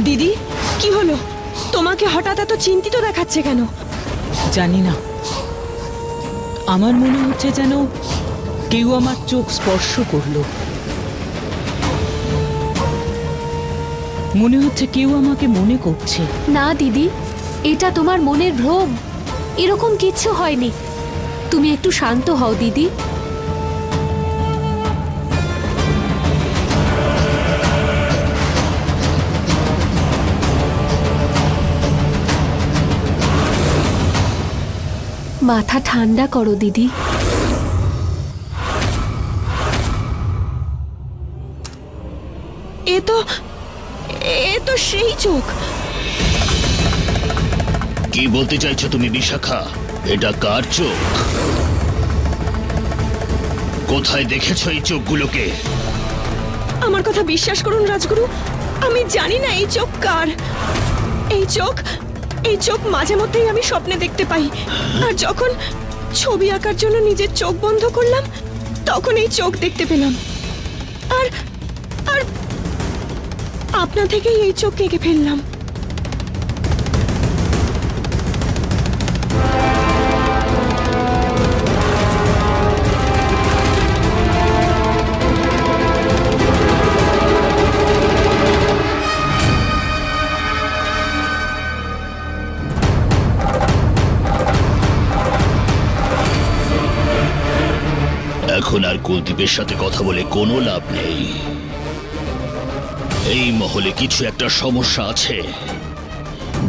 দিদি, কি হলো? তোমাকে হঠাৎ এত চিন্তিত দেখাচ্ছে কেন? জানি না, আমার মনে হচ্ছে যেন কেউ আমার চোখ স্পর্শ করলো। মনে হচ্ছে কেউ আমাকে মনে করছে। না দিদি, এটা তোমার মনের ভ্রম। এরকম কিচ্ছু হয়নি। তুমি একটু শান্ত হও দিদি। মাথা ঠান্ডা করো দিদি। এ তো সেই চোখ। কি বলতে চাইছো তুমি বিশাখা? এটা কার চোখ? কোথায় দেখেছো এই চোখগুলোকে? আমার কথা বিশ্বাস করুন রাজগুরু, আমি জানি না এই চোখ কার। এই চোখ মাঝে মধ্যেই আমি স্বপ্নে দেখতে পাই, আর যখন ছবি আঁকার জন্য নিজের চোখ বন্ধ করলাম তখন এই চোখ দেখতে পেলাম। আর আর আপনা থেকেই এই চোখ এঁকে ফেললাম। এখন আর কুলদীপের সাথে কথা বলে কোনো লাভ নেই। এই মহলে কিছু একটা সমস্যা আছে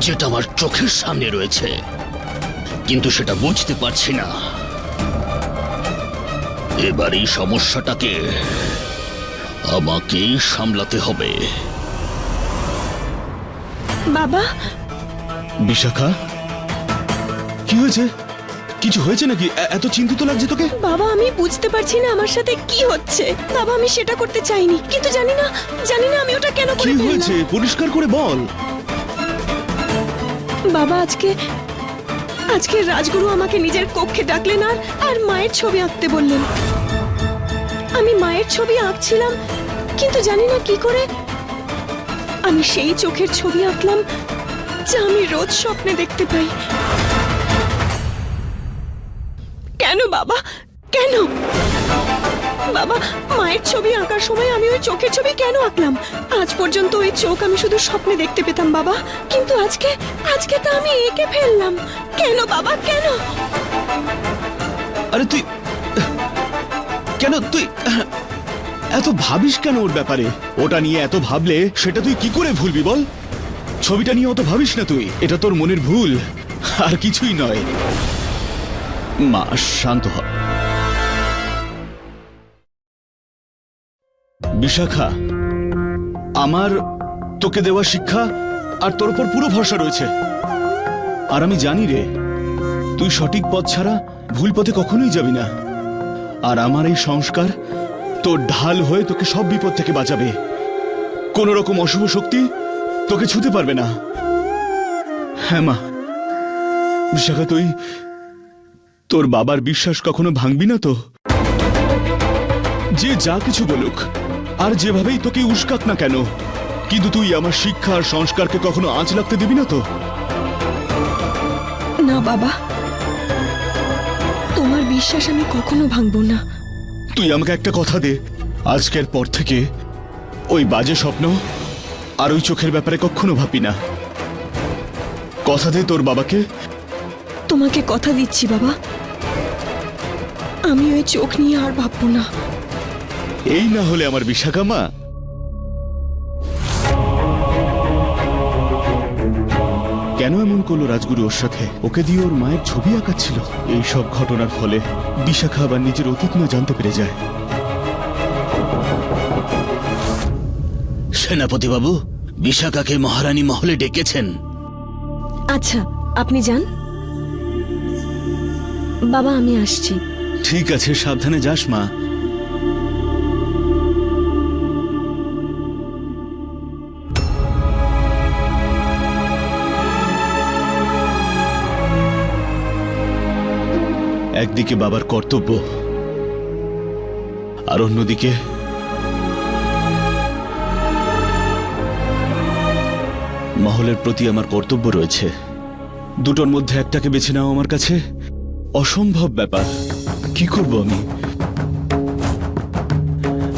যেটা আমার চোখের সামনে রয়েছে, কিন্তু সেটা বুঝতে পারছি না। এবার এই সমস্যাটাকে আমাকেই সামলাতে হবে। বাবা। বিশাখা, কি হয়েছে? কিছু হয়েছে নাকি? এত চিন্তিত লাগছে তোকে? বাবা, আমি বুঝতে পারছি না আমার সাথে কি হচ্ছে। বাবা, আমি সেটা করতে চাইনি, কিন্তু জানি না আমি ওটা কেন করে কি ফেললাম। হয়েছে? পরিষ্কার করে বল। বাবা, আজকে রাজগুরু আমাকে নিজের কক্ষে ডাকলেন আর মায়ের ছবি আঁকতে বললেন। আমি মায়ের ছবি আঁকছিলাম, কিন্তু জানি না কি করে আমি সেই চোখের ছবি আঁকলাম যা আমি রোজ স্বপ্নে দেখতে পাই। কেন বাবা, কেন? বাবা, মায়ের ছবি আঁকার সময় আমি ওই চোখের ছবি কেন আঁকলাম? আজ পর্যন্ত ওই চোখ আমি শুধু স্বপ্নে দেখতে পেতাম বাবা, কিন্তু আজকে তা আমি এঁকে ফেললাম। কেন বাবা, কেন? আরে তুই এত ভাবিস কেন ওর ব্যাপারে? ওটা নিয়ে এত ভাবলে সেটা তুই কি করে ভুলবি বল? ছবিটা নিয়ে অত ভাবিস না তুই। এটা তোর মনের ভুল, আর কিছুই নয়। মা, শান্ত হ। বিশাখা, আমার তোকে দেওয়া শিক্ষা আর তোর উপর পুরো ভরসা রয়েছে। আর আমি জানি রে, তুই সঠিক পথ ছাড়া ভুল পথে কখনোই যাবি না। আর আমার এই সংস্কার তোর ঢাল হয়ে তোকে সব বিপদ থেকে বাঁচাবে। কোন রকম অশুভ শক্তি তোকে ছুঁতে পারবে না। হ্যাঁ মা। বিশাখা, তুই তোর বাবার বিশ্বাস কখনো ভাঙবি না তো? যে যা কিছু বলুক আর যেভাবেই তোকে উস্কাক না কেন, কিন্তু তুই আমার শিক্ষা আর সংস্কারকে কখনো আঁচ লাগতে দিবি না তো? না বাবা, তোমার বিশ্বাস আমি কখনো ভাঙবো না। তুই আমাকে একটা কথা দে, আজকের পর থেকে ওই বাজে স্বপ্ন আর ওই চোখের ব্যাপারে কখনো ভাববি না। কথা দে তোর বাবাকে। তোমাকে কথা দিচ্ছি বাবা, আমি ওই চোখ নিয়ে আর ভাববো না। এই না হলে আমার বিশাখা মা। কেন এমন করলো রাজগুরু ওর সাথে? ওকে দিয়ে ওর মায়ের ছবি আঁকাচ্ছিল। এই সব ঘটনার ফলে বিশাখা আবার নিজের অতীত না জানতে পেরে যায়। সেনাপতি বাবু, বিশাখাকে মহারানী মহলে ডেকেছেন। আচ্ছা, আপনি যান। বাবা, আমি আসছি। ঠিক আছে, সাবধানে যাস মা। একদিকে বাবার কর্তব্য, আর অন্যদিকে মহলের প্রতি আমার কর্তব্য রয়েছে। দুটোর মধ্যে একটাকে বেছে নেওয়া আমার কাছে অসম্ভব ব্যাপার। কি করব আমি?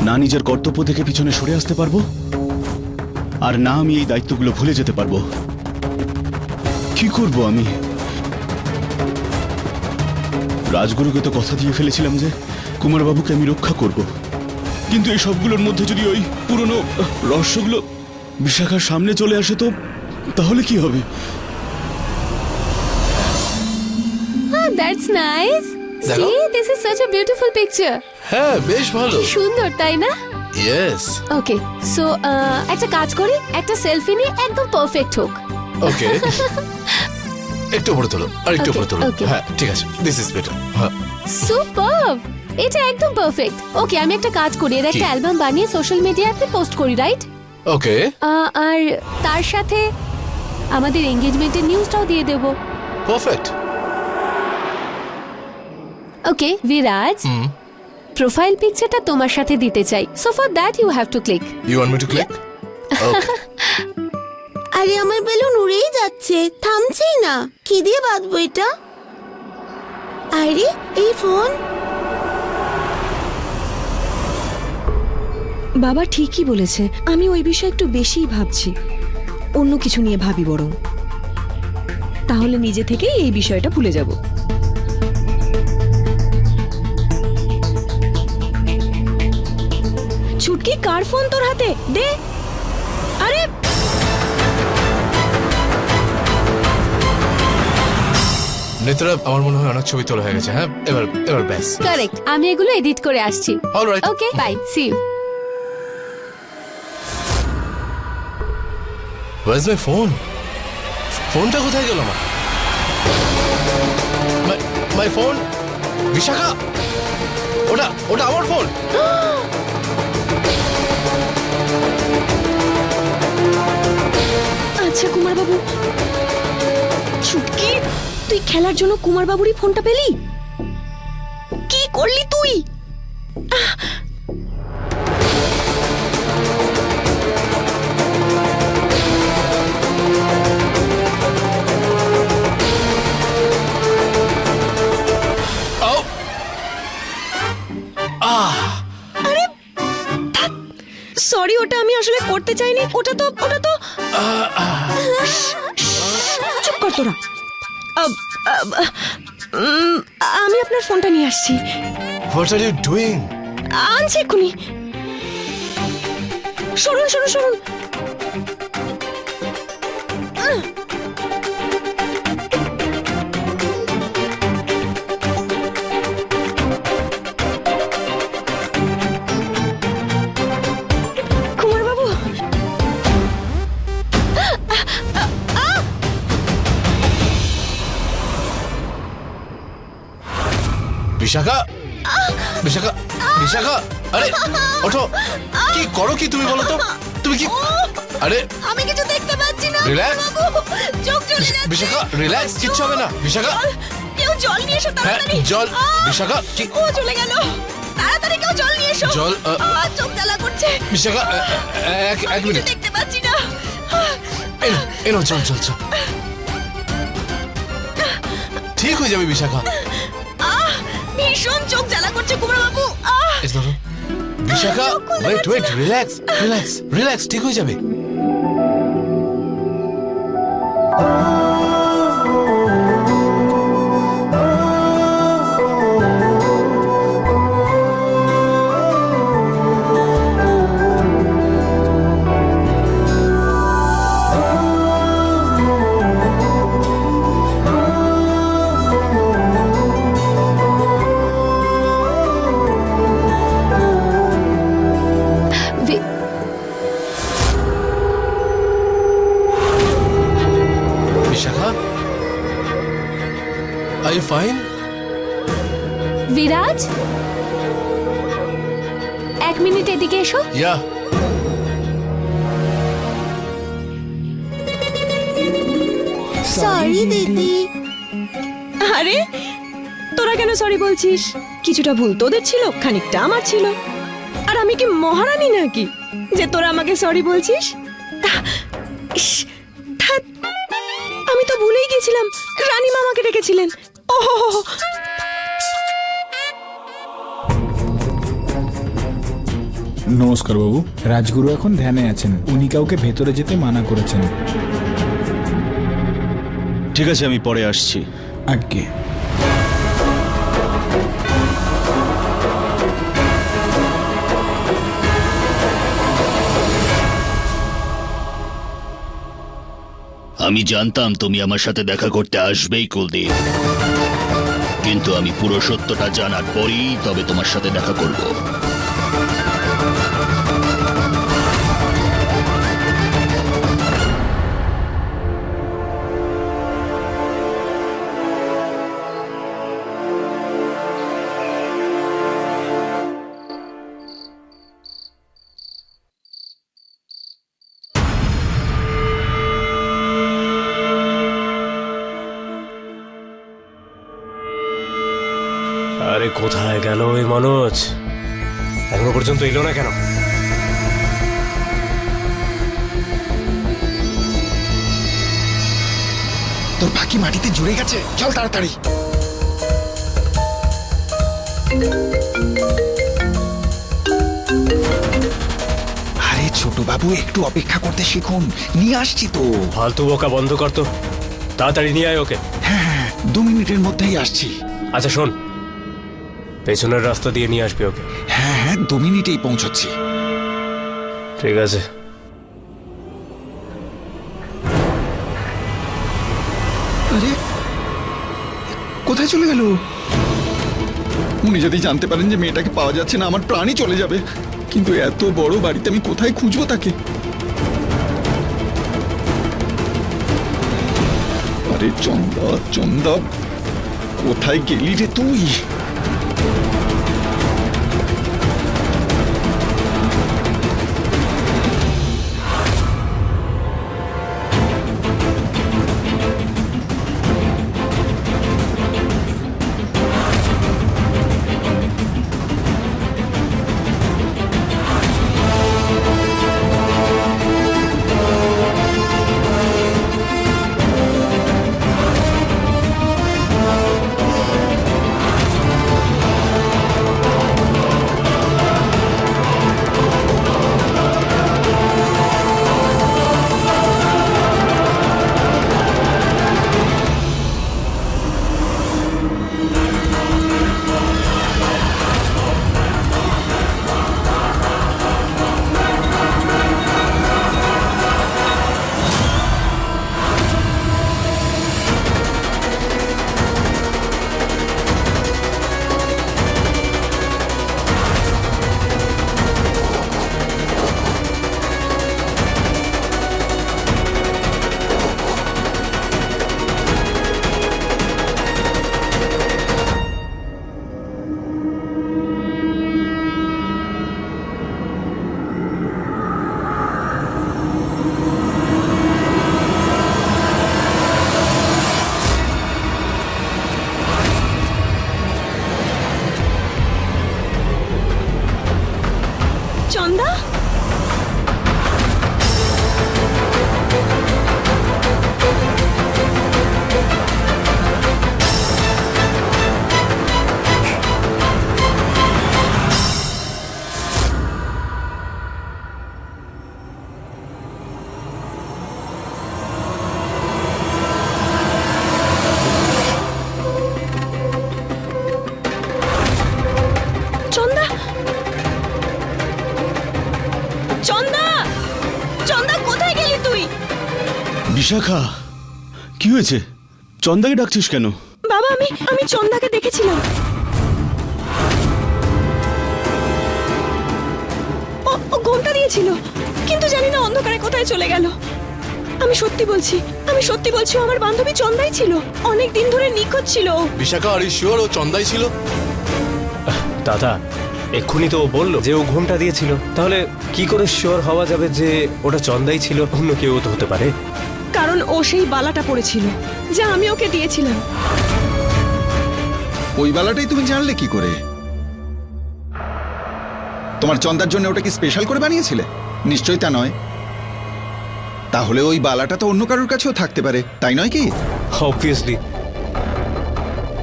না নিজের কর্তব্য থেকে পিছনে সরে আসতে পারবো, আর না আমি এই দায়িত্বগুলো ভুলে যেতে পারবো। কি করব আমি? রাজগুরুকে তো কথা দিয়ে ফেলেছিলাম যে কুমারবাবুকে আমি রক্ষা করব, কিন্তু এই সবগুলোর মধ্যে যদি ওই পুরনো রহস্যগুলো বিশাখার সামনে চলে আসে তো তাহলে কি হবে? That's nice. দেখো। See, this is such a beautiful picture. হ্যাঁ, বেশ ভালো। সুন্দর, তাই না? ইয়েস। ওকে, সো একটা কাজ করি, একটা সেলফি নিয়ে একদম পারফেক্ট হোক। ওকে। একটু উপরে তোলো, আর একটু Okay, উপরে তোলো। okay. হ্যাঁ, ঠিক আছে, দিস ইজ বেটার। হ্যাঁ, সুপারব, এটা একদম পারফেক্ট। ওকে, আমি একটা কাজ করি, এর একটা কি? অ্যালবাম বানিয়ে সোশ্যাল মিডিয়াতে পোস্ট করি, রাইট? ওকে। আর তার সাথে আমাদের এনগেজমেন্টের নিউজটাও দিয়ে দেব। পারফেক্ট। ওকে বিরাজ, প্রোফাইল পিকচারটা তোমার সাথে দিতে চাই, so for that you have to click. You want me to click? Okay. আরে আমার বেলুন উড়েই যাচ্ছে, থামছেই না। কি দিয়ে বাঁধবো এটা? আরে এই ফোন। বাবা ঠিকই বলেছে, আমি ওই বিষয়ে একটু বেশিই ভাবছি। অন্য কিছু নিয়ে ভাবি বরং, তাহলে নিজে থেকেই এই বিষয়টা ভুলে যাব। ছুটকি, কার ফোন তোর হাতে? দে। আরে নেত্রা, আমার মনে হয় অনেক ছবি তোলা হয়ে গেছে। হ্যাঁ, এবার ব্যাস। কারেক্ট, আমি এগুলো এডিট করে আসছি। Alright. Okay, bye, see you. Where's my phone? ফোনটা কোথায় গেল আমার? My phone? বিশাখা, ওটা আমার ফোন। আচ্ছা কুমার বাবু। ছুটকি, তুই খেলার জন্য কুমার বাবুরই ফোনটা পেলি? কি করলি তুই? সরি, ওটা আমি আসলে করতে চাইনি। ওটা তো চুপ কর তোরা। আমি আপনার ফোনটা নিয়ে আসছি। What are you doing? আনছি এক্ষুনি। শুনুন। কুমার বাবু, বিশাখা, আরে ওঠো। কি করো কি তুমি, বলো তো? তুমি কি? আরে আমি কিছু দেখতে পাচ্ছি না। রিল্যাক্স। চোখ চলে যাচ্ছে। বিশাখা, রিল্যাক্স, কিচ্ছু হবে না। বিশাখা, কেউ জল নিয়ে এসো হ্যাঁ, তাড়াতাড়ি। জল। বিশাখা, কি? ও চলে গেল। তাড়াতাড়ি কেউ জল নিয়ে এসো। জল, চোখ জ্বালা করছে। বিশাখা, এক কিছু মিনিট। দেখতে পাচ্ছি না। এনো চল। ঠিক হয়ে যাবে বিশাখা। ভীষণ চোখ জ্বালা করছে কুমার বাবু। এই ধরো। বিশাখা, ওয়েট, রিল্যাক্স, ঠিক হয়ে যাবে। Are you fine? Viraj, 1 minute এদিকে এসো। ইয়া। সরি দিদি। আরে তোরা কেন সরি বলছিস? কিছুটা ভুল তোদের ছিল, খানিকটা আমার ছিল। আর আমি কি মহারানী নাকি যে তোরা আমাকে সরি বলছিস? ইস, ধ্যাৎ, আমি তো ভুলেই গেছিলাম রানীমা আমাকে ডেকেছিলেন। ওহো, নমস্কার বাবু, রাজগুরু এখন ধ্যানে আছেন, উনি কাউকে ভেতরে যেতে মানা করেছেন। ঠিক আছে, আমি পরে আসছি। আজ্ঞে। আমি জানতাম তুমি আমার সাথে দেখা করতে আসবেই কুলদীপ, কিন্তু আমি পুরো সত্যটা জানার পরই তবে তোমার সাথে দেখা করব। আরে কোথায় গেল ওই মনোজ? এখনো পর্যন্ত এলো না কেন? তোর পাখি মাটিতে জুড়ে গেছে, চল তাড়াতাড়ি। আরে ছোট বাবু, একটু অপেক্ষা করতে শিখুন, নিয়ে আসছি তো। ফালতু বকা বন্ধ কর তো, তাড়াতাড়ি নিয়ে আয় ওকে। হ্যাঁ, 2 মিনিটের মধ্যেই আসছি। আচ্ছা শোন, পেছনের রাস্তা দিয়ে নিয়ে আসবি ওকে। হ্যাঁ, 2 মিনিটেই পৌঁছচ্ছি। ঠিক আছে। আরে কোথায় চলে গেল? উনি যদি জানতে পারেন যে মেয়েটাকে পাওয়া যাচ্ছে না, আমার প্রাণই চলে যাবে। কিন্তু এত বড় বাড়িতে আমি কোথায় খুঁজবো তাকে? আরে চন্দা, চন্দা, কোথায় গেলি রে তুই? চন্দা, চন্দা, চন্দা, চন্দা, কোথায় গেলি তুই? বিশাখা, কি হয়েছে? চন্দাকে ডাকছিস কেন? বাবা, আমি চন্দাকে দেখেছিলাম। ও ঘোমটা দিয়েছিল, কিন্তু জানি না অন্ধকারে কোথায় চলে গেল। আমি সত্যি বলছি, আমার বান্ধবী চন্দাই ছিল। অনেক দিন ধরে নিখোঁজ ছিল ও। বিশাখা আর শিওর ও চন্দাই ছিল? দাদা এক্ষুনি তো ও বললো যে ও ঘুমটা দিয়েছিল, তাহলে কি করে শিওর হওয়া যাবে যে ওটা চন্দাই ছিল? অন্য কেউ তো হতে পারে। কারণ ও সেই বালাটা পড়েছিল যা আমি ওকে দিয়েছিলাম। ওই বালাটাই তুমি জানলে কি করে? তোমার চন্দার জন্য ওটা কি স্পেশাল করে বানিয়েছিলে? নিশ্চয়ই তা নয়। তাহলে ওই বালাটা তো অন্য কারোর কাছেও থাকতে পারে, তাই নয় কি? অবভিয়াসলি।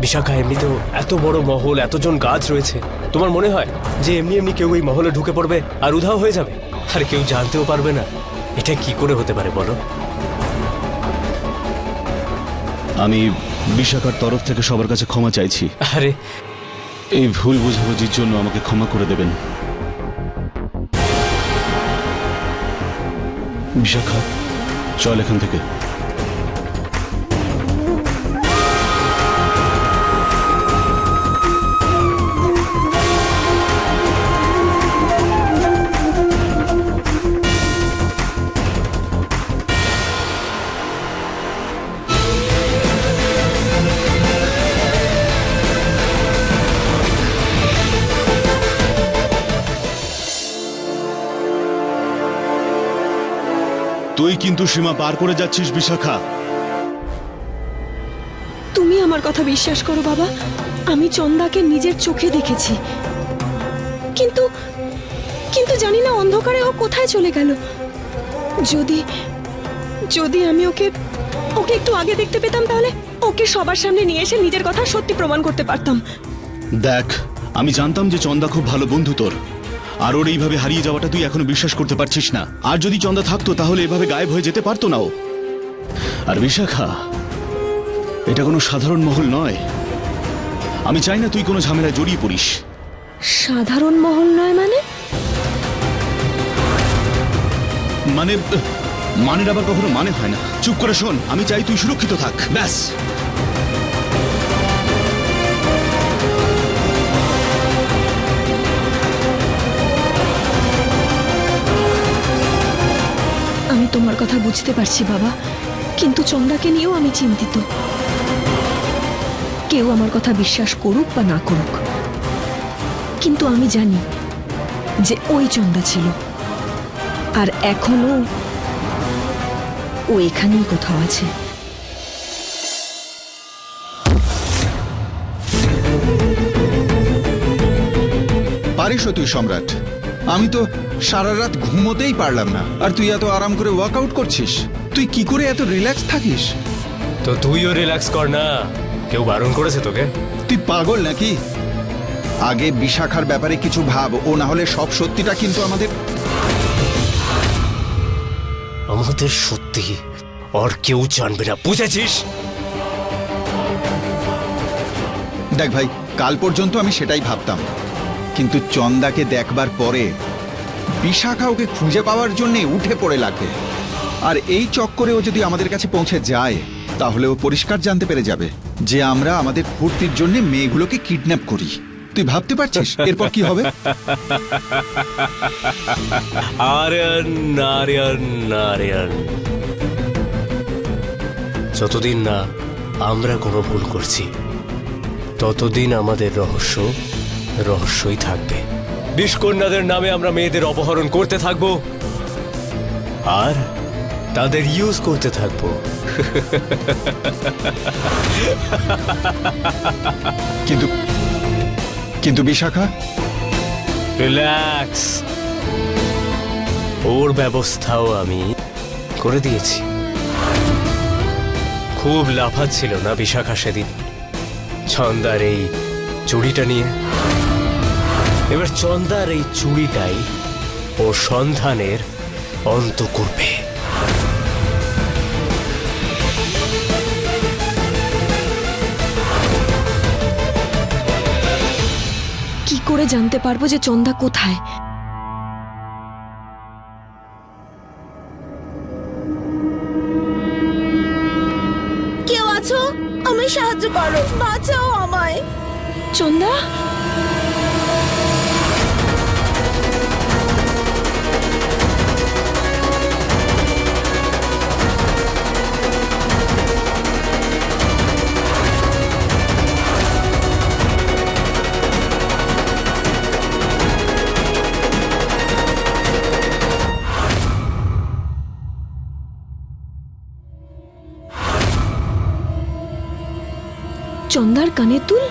বিশাখা, এমনিতেও এত বড় মহল, এতজন গাছ রয়েছে, তোমার মনে হয় যে এমনি এমনি কেউ এই মহলে ঢুকে পড়বে আর উধাও হয়ে যাবে আর কেউ জানতেও পারবে না? এটা কি করে হতে পারে বলো? আমি বিশাখার তরফ থেকে সবার কাছে ক্ষমা চাইছি। আরে এই ভুল বোঝাবুঝির জন্য আমাকে ক্ষমা করে দেবেন। বিশাখা, চল এখান থেকে। তুই কিন্তু সীমা পার করে যাচ্ছিস বিশাখা। তুমি আমার কথা বিশ্বাস করো বাবা, আমি চন্দাকে নিজের চোখে দেখেছি, কিন্তু কিন্তু জানি না অন্ধকারে ও কোথায় চলে গেল। যদি যদি আমি ওকে একটু আগে দেখতে পেতাম, তাহলে ওকে সবার সামনে নিয়ে এসে নিজের কথা সত্যি প্রমাণ করতে পারতাম। দেখ, আমি জানতাম যে চন্দা খুব ভালো বন্ধু তোর, আর ওর এইভাবে হারিয়ে যাওয়াটা তুই এখনো বিশ্বাস করতে পারছিস না। আর যদি চন্দা থাকতো তাহলে এভাবে গায়েব হয়ে যেতে পারতো না ও। আর বিশাখা, এটা কোনো সাধারণ মহল নয়। আমি চাই না তুই কোনো ঝামেলায় জড়িয়ে পড়িস। সাধারণ মহল নয় মানে? মানের আবার কখনো মানে হয় না। চুপ করে শোন, আমি চাই তুই সুরক্ষিত থাক, ব্যাস। আমি তোমার কথা বুঝতে পারছি বাবা, কিন্তু চন্দাকে নিয়েও আমি চিন্তিত। কেউ আমার কথা বিশ্বাস করুক বা না করুক, কিন্তু আমি জানি যে ওই চন্দা ছিল, আর এখনো ও এখানেই কোথাও আছে। পারিস তুই সম্রাট? আমি তো সারা রাত ঘুমোতেই পারলাম না, আর তুই এত আরাম করে ওয়ার্কআউট করছিস। তুই কি করে এত রিল্যাক্স থাকিস? তো তুইও রিল্যাক্স কর না, কেউ বারণ করেছে তোকে? তুই পাগল নাকি? আগে বিশাখার ব্যাপারে কিছু ভাব, ও না হলে সব সত্যিটা কিন্তু আমাদের সত্যি আর কেউ জানবে না, বুঝেছিস? দেখ ভাই, কাল পর্যন্ত আমি সেটাই ভাবতাম, কিন্তু চন্দাকে দেখবার পরে বিশাখা ওকে খুঁজে পাওয়ার জন্য উঠে পড়ে লাগে। আর এই চক্করে ও যদি আমাদের কাছে পৌঁছে যায়, তাহলে ও পরিষ্কার জানতে পেরে যাবে যে আমরা আমাদের ফুর্তির জন্য মেয়েগুলোকে কিডন্যাপ করি। তুই ভাবতে পারছিস এরপর কি হবে? আরিয়ান আরিয়ান আরিয়ান, যতদিন না আমরা কোনো ভুল করছি, ততদিন আমাদের রহস্য রহস্যই থাকবে। বিষকন্যাদের নামে আমরা মেয়েদের অপহরণ করতে থাকবো আর তাদের ইউজ করতে থাকবো। কিন্তু কিন্তু বিশাখা, রিল্যাক্স, ওর ব্যবস্থাও আমি করে দিয়েছি। খুব লাফাচ্ছিল না বিশাখা সেদিন চন্দার এই চুড়িটা নিয়ে? এবার চন্দার এই চুড়িটাই ও সন্ধানের অন্ত করবে। কি করে জানতে পারবো যে চন্দা কোথায়? কেউ আছো? আমায় সাহায্য করো, বাঁচাও আমায়। চন্দা, চন্দার কানের দুল